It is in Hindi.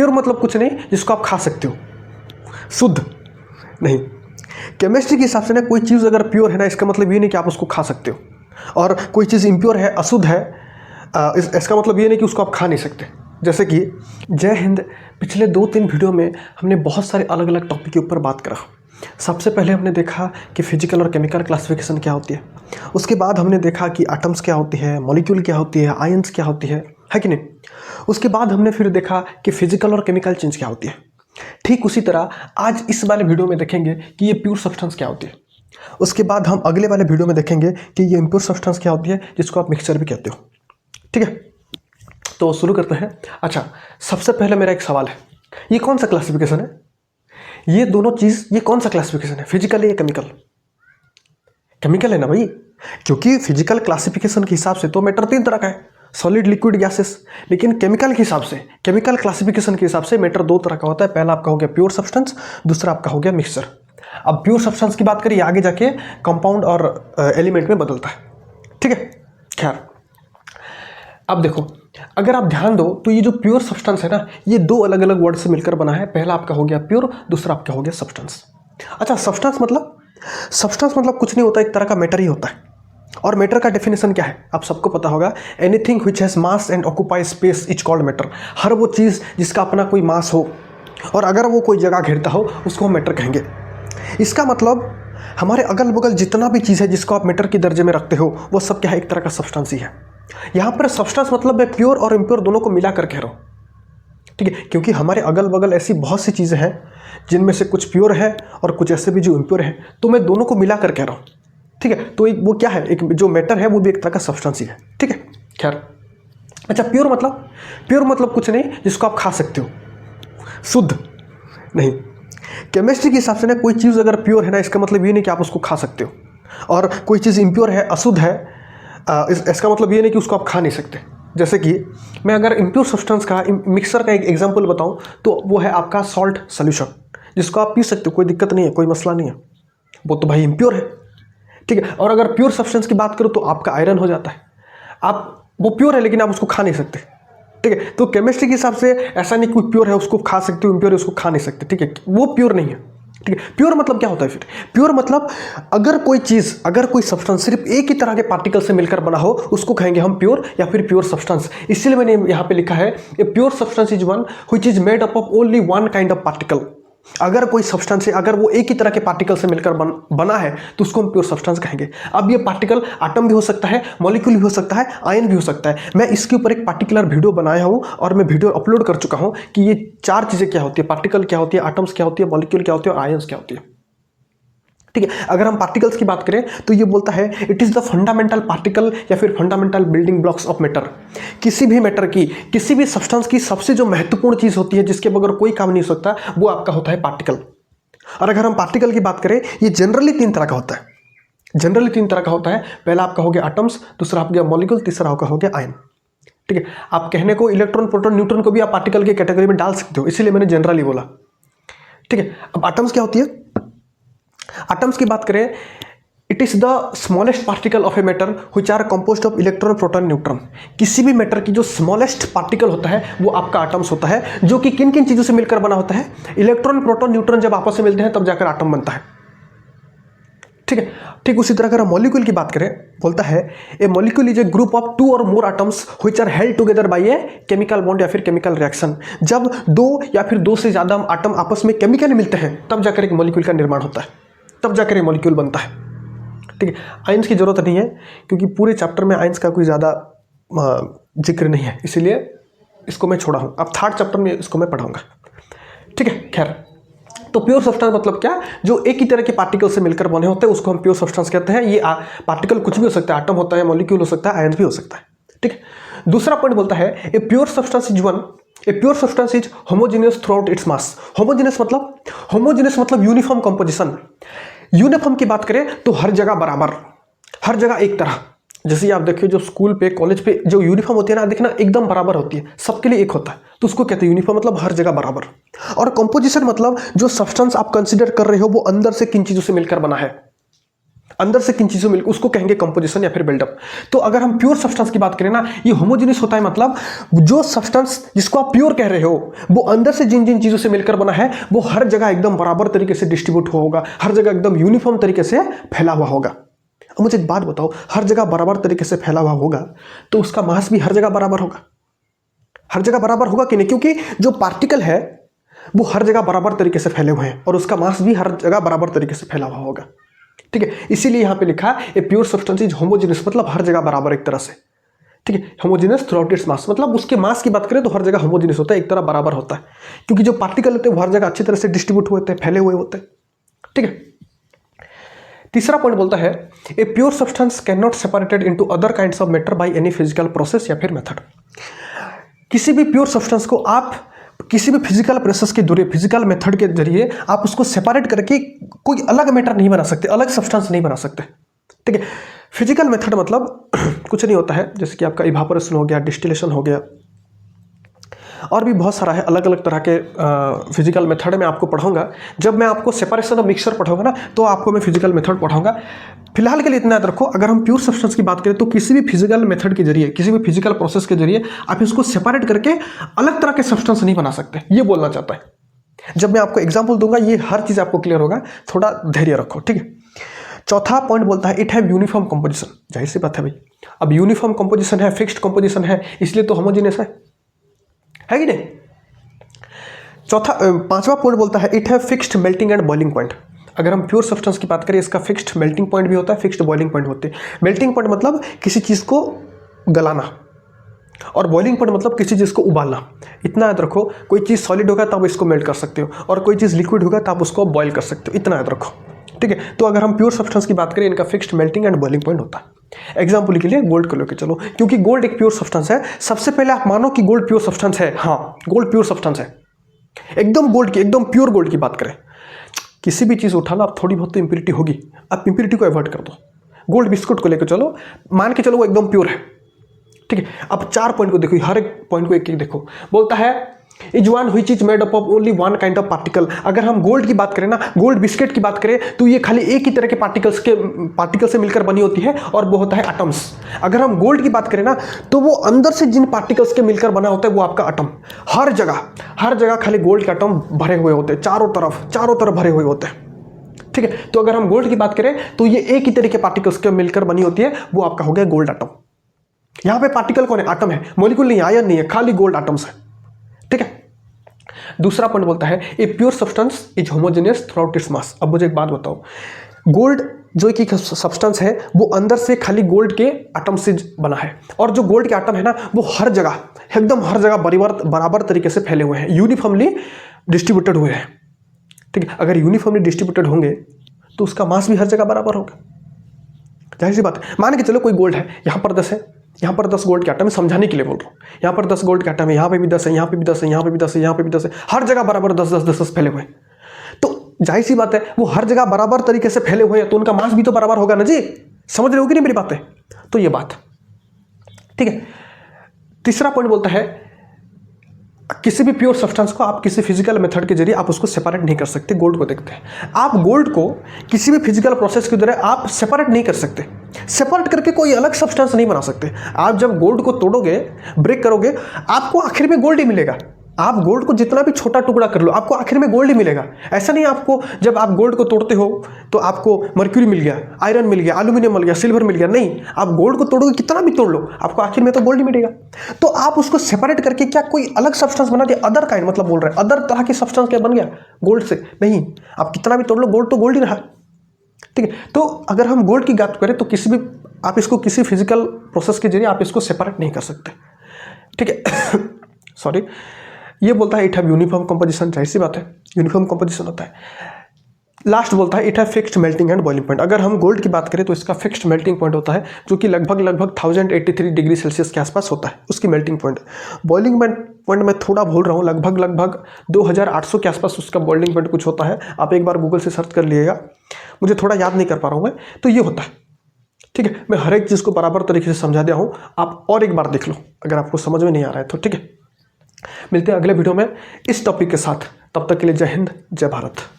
प्योर मतलब कुछ नहीं जिसको आप खा सकते हो, शुद्ध नहीं। केमिस्ट्री के हिसाब से ना कोई चीज़ अगर प्योर है ना, इसका मतलब ये नहीं कि आप उसको खा सकते हो, और कोई चीज़ इम्प्योर है, अशुद्ध है, इसका मतलब ये नहीं कि उसको आप खा नहीं सकते। जैसे कि जय हिंद, पिछले 2-3 वीडियो में हमने बहुत सारे अलग अलग टॉपिक के ऊपर बात करा। सबसे पहले हमने देखा कि फिजिकल और केमिकल क्लासिफिकेशन क्या होती है, उसके बाद हमने देखा कि एटम्स क्या होती है, मॉलिक्यूल क्या होती है, आयंस क्या होती है कि नहीं। उसके बाद हमने फिर देखा कि फिजिकल और केमिकल चेंज क्या होती है। ठीक उसी तरह आज इस वाले वीडियो में देखेंगे कि ये प्योर सब्सटेंस क्या होती है। उसके बाद हम अगले वाले वीडियो में देखेंगे कि ये इम्प्योर सब्सटेंस क्या होती है, जिसको आप मिक्सचर भी कहते हो। ठीक है, तो शुरू करते हैं। अच्छा, सबसे पहले मेरा एक सवाल है, ये कौन सा क्लासिफिकेशन है? ये दोनों चीज़, ये कौन सा क्लासिफिकेशन है, फिजिकल है या केमिकल? केमिकल है ना भाई, क्योंकि फिजिकल क्लासिफिकेशन के हिसाब से तो मैटर 3 तरह का है, सॉलिड, लिक्विड, गैसेस। लेकिन केमिकल के हिसाब से, केमिकल क्लासिफिकेशन के हिसाब से मैटर 2 तरह का होता है। पहला आपका हो गया प्योर सब्सटेंस, दूसरा आपका हो गया मिक्सचर। अब प्योर सब्सटेंस की बात करिए, आगे जाके कंपाउंड और एलिमेंट में बदलता है। ठीक है, खैर अब देखो, अगर आप ध्यान दो तो ये जो प्योर सब्सटेंस है ना, ये 2 अलग अलग वर्ड से मिलकर बना है। पहला आपका हो गया प्योर, दूसरा आपका हो गया सब्सटेंस। अच्छा, सब्सटेंस मतलब कुछ नहीं होता, एक तरह का मैटर ही होता है। और मैटर का डेफिनेशन क्या है, आप सबको पता होगा, anything which has mass and occupy space is called matter. हर वो चीज़ जिसका अपना कोई मास हो और अगर वो कोई जगह घेरता हो, उसको हम मैटर कहेंगे। इसका मतलब हमारे अगल बगल जितना भी चीज़ है जिसको आप मैटर के दर्जे में रखते हो, वो सब क्या है, एक तरह का सब्सटेंस ही है। यहाँ पर सब्सटेंस मतलब मैं प्योर और इम्प्योर दोनों को मिला कर कह रहा हूँ। ठीक है, क्योंकि हमारे अगल बगल ऐसी बहुत सी चीज़ें हैं जिनमें से कुछ प्योर है और कुछ ऐसे भी जो इम्प्योर है, तो मैं दोनों को मिला कर कह रहा हूँ। ठीक है, तो एक वो क्या है, एक जो मैटर है वो भी एक तरह का सब्सटेंस ही है। ठीक है, खैर अच्छा, प्योर मतलब कुछ नहीं जिसको आप खा सकते हो, शुद्ध नहीं। केमिस्ट्री के हिसाब से ना कोई चीज़ अगर प्योर है ना, इसका मतलब ये नहीं कि आप उसको खा सकते हो, और कोई चीज़ इम्प्योर है, अशुद्ध है, इसका मतलब ये नहीं कि उसको आप खा नहीं सकते। जैसे कि मैं अगर इम्प्योर सब्सटेंस का, मिक्सर का एक एग्जांपल बताऊं तो वो है आपका सॉल्ट सॉल्यूशन, जिसको आप पी सकते हो, कोई दिक्कत नहीं है, कोई मसला नहीं है, वो तो भाई इम्प्योर है। ठीक है, और अगर प्योर सब्सटेंस की बात करूँ तो आपका आयरन हो जाता है, आप वो प्योर है लेकिन आप उसको खा नहीं सकते। ठीक है, तो केमिस्ट्री के हिसाब से ऐसा नहीं कोई प्योर है उसको खा सकते हो, इम्प्योर है उसको खा नहीं सकते। ठीक है, वो प्योर नहीं है। ठीक है, प्योर मतलब क्या होता है फिर? प्योर मतलब अगर कोई चीज़, अगर कोई सब्सटेंस सिर्फ एक ही तरह के पार्टिकल से मिलकर बना हो, उसको कहेंगे हम प्योर या फिर प्योर सब्सटेंस। इसलिए मैंने यहाँ पे लिखा है, a pure substance is one which is made up of only one kind of particle. अगर कोई सब्सटेंस है, अगर वो एक ही तरह के पार्टिकल से मिलकर बना है, तो उसको हम प्योर सब्सटेंस कहेंगे। अब ये पार्टिकल एटम भी हो सकता है, मॉलिक्यूल भी हो सकता है, आयन भी हो सकता है। मैं इसके ऊपर एक पार्टिकुलर वीडियो बनाया हूँ और मैं वीडियो अपलोड कर चुका हूँ कि ये 4 चीज़ें क्या होती है, पार्टिकल क्या होती है, एटम्स क्या होती है, मॉलिक्यूल क्या होती है और आयन्स क्या होती है। ठीक है, अगर हम पार्टिकल्स की बात करें तो ये बोलता है it is the fundamental particle या फिर fundamental building blocks of matter. किसी भी मैटर की, किसी भी सब्सटेंस की सबसे जो महत्वपूर्ण चीज़ होती है, जिसके बगैर कोई काम नहीं हो सकता, वो आपका होता है पार्टिकल। और अगर हम पार्टिकल की बात करें, ये जनरली 3 तरह का होता है। जनरली 3 तरह का होता है। पहला आपका हो गया एटम्स, दूसरा आपका मॉलिक्यूल, तीसरा आपका हो गया आयन। ठीक है, आप कहने को इलेक्ट्रॉन, प्रोटॉन, न्यूट्रॉन को भी आप पार्टिकल की कैटेगरी में डाल सकते हो, इसीलिए मैंने जनरली बोला। ठीक है, अब एटम्स क्या होती है? एटम्स की बात करें, it is the smallest particle of a matter which are composed of electron, proton, neutron. किसी भी मैटर की जो स्मॉलेस्ट पार्टिकल होता है वो आपका एटम्स होता है, जो कि किन किन चीजों से मिलकर बना होता है? इलेक्ट्रॉन, प्रोटॉन, न्यूट्रॉन जब आपस में मिलते हैं तब जाकर एटम बनता है। ठीक है, ठीक उसी तरह अगर हम मॉलिक्यूल की बात करें, बोलता है a molecule is a group of 2 or more atoms which are held together by a chemical bond या फिर केमिकल रिएक्शन। जब 2 या फिर 2 से ज्यादा एटम आपस में केमिकली मिलते हैं तब जाकर एक मॉलिक्यूल का निर्माण होता है, तब जाकर एक मॉलिक्यूल बनता है। ठीक है, आयंस की जरूरत नहीं है क्योंकि पूरे चैप्टर में आयंस का कोई ज़्यादा जिक्र नहीं है, इसीलिए इसको मैं छोड़ा हूँ। अब 3rd चैप्टर में इसको मैं पढ़ाऊँगा। ठीक है, खैर तो प्योर सब्सटेंस मतलब क्या? जो एक ही तरह के पार्टिकल से मिलकर बने होते हैं उसको हम प्योर सब्सटेंस कहते हैं। ये पार्टिकल कुछ भी हो सकता है, एटम होता है, मॉलिक्यूल हो सकता है, आयन भी हो सकता है। ठीक है, दूसरा पॉइंट बोलता है a pure substance is one, a pure substance is homogeneous through out its mass. Homogeneous मतलब यूनिफॉर्म कंपोजिशन। यूनिफॉर्म की बात करें तो हर जगह बराबर, हर जगह एक तरह। जैसे आप देखिए जो स्कूल पे, कॉलेज पे जो यूनिफॉर्म होती है ना, देखना एकदम बराबर होती है, सबके लिए एक होता है, तो उसको कहते हैं यूनिफॉर्म, मतलब हर जगह बराबर। और कंपोजिशन मतलब जो सब्सटेंस आप कंसीडर कर रहे हो वो अंदर से किन चीजों से मिलकर बना है। अंदर से किन चीज़ों मिल उसको कहेंगे कंपोजिशन या फिर बिल्डअप। तो अगर हम प्योर सब्सटेंस की बात करें ना, ये होमोजेनियस होता है, मतलब जो सब्सटेंस जिसको आप प्योर कह रहे हो वो अंदर से जिन जिन चीज़ों से मिलकर बना है वो हर जगह एकदम बराबर तरीके से डिस्ट्रीब्यूट हुआ होगा, हर जगह एकदम यूनिफॉर्म तरीके से फैला हुआ होगा। अब मुझे एक बात बताओ, हर जगह बराबर तरीके से फैला हुआ होगा तो उसका मास भी हर जगह बराबर होगा, हर जगह बराबर होगा कि नहीं? क्योंकि जो पार्टिकल है वो हर जगह बराबर तरीके से फैले हुए हैं और उसका मास भी हर जगह बराबर तरीके से फैला हुआ होगा, ठीक है। इसीलिए यहां पे लिखा है a pure substance is homogeneous, मतलब हर जगह बराबर एक तरह से, ठीक है। होमोजेनियस थ्रूआउट इट्स मास, मतलब उसके मास की बात करें तो हर जगह होमोजेनियस होता है, एक तरह बराबर होता है, क्योंकि जो पार्टिकल होते हैं वो हर जगह अच्छी तरह से डिस्ट्रीब्यूट हुए होते हैं, फैले हुए होते हैं, ठीक है। तीसरा पॉइंट बोलता है a pure substance can not separated into other kinds of matter by any physical process या फिर मेथड। किसी भी प्योर सब्सटेंस को आप किसी भी फिजिकल प्रोसेस के जरिए, फिजिकल मेथड के जरिए आप उसको सेपरेट करके कोई अलग मैटर नहीं बना सकते, अलग सब्सटेंस नहीं बना सकते, ठीक है। फिजिकल मेथड मतलब कुछ नहीं होता है, जैसे कि आपका इवापोरेशन हो गया, डिस्टिलेशन हो गया, और भी बहुत सारा है, अलग अलग तरह के फिजिकल मेथड में आपको पढ़ाऊंगा। जब मैं आपको सेपरेशन ऑफ मिक्सचर पढ़ाऊंगा ना तो आपको मैं फिजिकल मेथड पढ़ाऊंगा। फिलहाल के लिए इतना याद रखो, अगर हम प्योर सब्सटेंस की बात करें तो किसी भी फिजिकल मेथड के जरिए, किसी भी फिजिकल प्रोसेस के जरिए आप इसको सेपरेट करके अलग तरह के सब्सटेंस नहीं बना सकते, ये बोलना चाहता है। जब मैं आपको एग्जाम्पल दूंगा ये हर चीज़ आपको क्लियर होगा, थोड़ा धैर्य रखो, ठीक है। चौथा पॉइंट बोलता है इट हैव यूनिफॉर्म कंपोजिशन। जाहिर सी बात है भाई, अब यूनिफॉर्म कंपोजिशन है, फिक्स्ड कंपोजिशन है, इसलिए तो होमोजेनियस है कि नहीं। पांचवा पॉइंट बोलता है it have fixed melting and boiling point. अगर हम प्योर सब्सटेंस की बात करें इसका फिक्स्ड मेल्टिंग पॉइंट भी होता है, फिक्स्ड बॉइलिंग पॉइंट होते हैं। मेल्टिंग पॉइंट मतलब किसी चीज़ को गलाना, और बॉइलिंग पॉइंट मतलब किसी चीज़ को उबालना। इतना याद रखो, कोई चीज़ सॉलिड होगा तब इसको मेल्ट कर सकते हो, और कोई चीज़ लिक्विड होगा तब उसको बॉयल कर सकते हो, इतना याद रखो, ठीक है। तो अगर हम प्योर सब्सटेंस की बात करें इनका fixed melting and boiling point होता है। एग्जाम्पल के लिए गोल्ड को लेकर चलो, क्योंकि गोल्ड एक प्योर सब्सटेंस है। सबसे पहले आप मानो कि गोल्ड प्योर सब्सटेंस है, हाँ गोल्ड प्योर सब्सटेंस है, एकदम गोल्ड की, एकदम प्योर गोल्ड की बात करें, किसी भी चीज़ उठा लो आप थोड़ी बहुत तो इंप्योरिटी होगी, आप इंप्योरिटी को अवॉइड कर दो। गोल्ड बिस्कुट को लेकर चलो, मान के चलो वो एकदम प्योर है, ठीक है। अब 4 पॉइंट को देखो, हर एक पॉइंट को एक एक देखो। बोलता है is one which is made up of only one kind of particle. अगर हम गोल्ड की बात करें ना, गोल्ड बिस्किट की बात करें तो ये खाली एक ही तरह के पार्टिकल से मिलकर बनी होती है, और वो होता है एटम्स। अगर हम गोल्ड की बात करें ना तो वो अंदर से जिन पार्टिकल्स के मिलकर बना होता है वो आपका एटम। हर जगह खाली गोल्ड के एटम भरे हुए होते हैं, चारों तरफ भरे हुए होते हैं, ठीक है। तो अगर हम गोल्ड की बात करें तो ये एक ही तरह के पार्टिकल्स के मिलकर बनी होती है, वो आपका हो गया गोल्ड एटम। यहां पे पार्टिकल कौन है? एटम है, मॉलिक्यूल नहीं, आयन नहीं है, खाली गोल्ड एटम्स है, ठीक है। दूसरा पॉइंट बोलता है a pure substance is homogeneous throughout its mass. अब मुझे एक बात बताओ, गोल्ड जो एक सब्सटेंस है वो अंदर से खाली गोल्ड के एटम से बना है, और जो गोल्ड के एटम है ना वो हर जगह एकदम हर जगह बराबर तरीके से फैले हुए हैं, यूनिफॉर्मली डिस्ट्रीब्यूटेड हुए हैं, ठीक है। अगर यूनिफॉर्मली डिस्ट्रीब्यूटेड होंगे तो उसका मास भी हर जगह बराबर होगा, जाहिर सी बात है। मान के चलो कोई गोल्ड है, यहाँ पर 10 है, यहाँ पर 10 गोल्ड के आटम है, समझाने के लिए बोल रहा हूँ, यहाँ पर 10 गोल्ड के आटम है, यहाँ पे भी 10 है, यहाँ पे भी 10 है, यहाँ पे भी 10 है, यहाँ पे भी 10 है, हर जगह बराबर 10 फैले हुए हैं। तो जाहिर सी बात है वो हर जगह बराबर तरीके से फैले हुए हैं तो उनका मास भी तो बराबर होगा ना जी। समझ रहे हो कि नहीं मेरी बातें? तो ये बात, ठीक है। तीसरा पॉइंट बोलता है किसी भी प्योर सब्सटेंस को आप किसी फिजिकल मेथड के जरिए आप उसको सेपरेट नहीं कर सकते। गोल्ड को देखते हैं, आप गोल्ड को किसी भी फिजिकल प्रोसेस के जरिए आप सेपरेट नहीं कर सकते, सेपरेट करके कोई अलग सब्सटेंस नहीं बना सकते। आप जब गोल्ड को तोड़ोगे, ब्रेक करोगे, आपको आखिर में गोल्ड ही मिलेगा। आप गोल्ड को जितना भी छोटा टुकड़ा कर लो आपको आखिर में गोल्ड ही मिलेगा। ऐसा नहीं आपको जब आप गोल्ड को तोड़ते हो तो आपको मर्क्यूरी मिल गया, आयरन मिल गया, एल्यूमिनियम मिल गया, सिल्वर मिल गया, नहीं, आप गोल्ड को तोड़ोगे कितना भी तोड़ लो आपको आखिर में तो गोल्ड ही मिलेगा। तो आप उसको सेपरेट करके क्या कोई अलग सब्सटेंस बना दिया, अदर काइंड मतलब बोल रहे हैं अदर तरह की सब्सटेंस क्या बन गया गोल्ड से? नहीं, आप कितना भी तोड़ लो गोल्ड तो गोल्ड ही रहा, ठीक है। तो अगर हम गोल्ड की बात करें तो किसी भी आप इसको किसी फिजिकल प्रोसेस के जरिए आप इसको सेपरेट नहीं कर सकते, ठीक है। सॉरी, ये बोलता है इट हैव यूनिफॉर्म कंपोजिशन, जाहिर सी बात है यूनिफॉर्म कंपोजिशन होता है। लास्ट बोलता है it have fixed melting and boiling point. अगर हम गोल्ड की बात करें तो इसका फिक्स्ड मेल्टिंग पॉइंट होता है जो कि लगभग 1083 डिग्री सेल्सियस के आसपास होता है, उसकी मेल्टिंग पॉइंट। बॉइलिंग पॉइंट मैं थोड़ा भूल रहा हूँ, लगभग 2800 के आसपास उसका बॉइलिंग पॉइंट कुछ होता है। आप एक बार गूगल से सर्च कर लीजिएगा, मुझे थोड़ा याद नहीं कर पा रहा हूँ मैं। तो ये होता है, ठीक है। मैं हर एक चीज़ को बराबर तरीके से समझा दिया हूँ, आप और एक बार देख लो अगर आपको समझ में नहीं आ रहा है तो, ठीक है। मिलते हैं अगले वीडियो में इस टॉपिक के साथ, तब तक के लिए जय हिंद, जय भारत।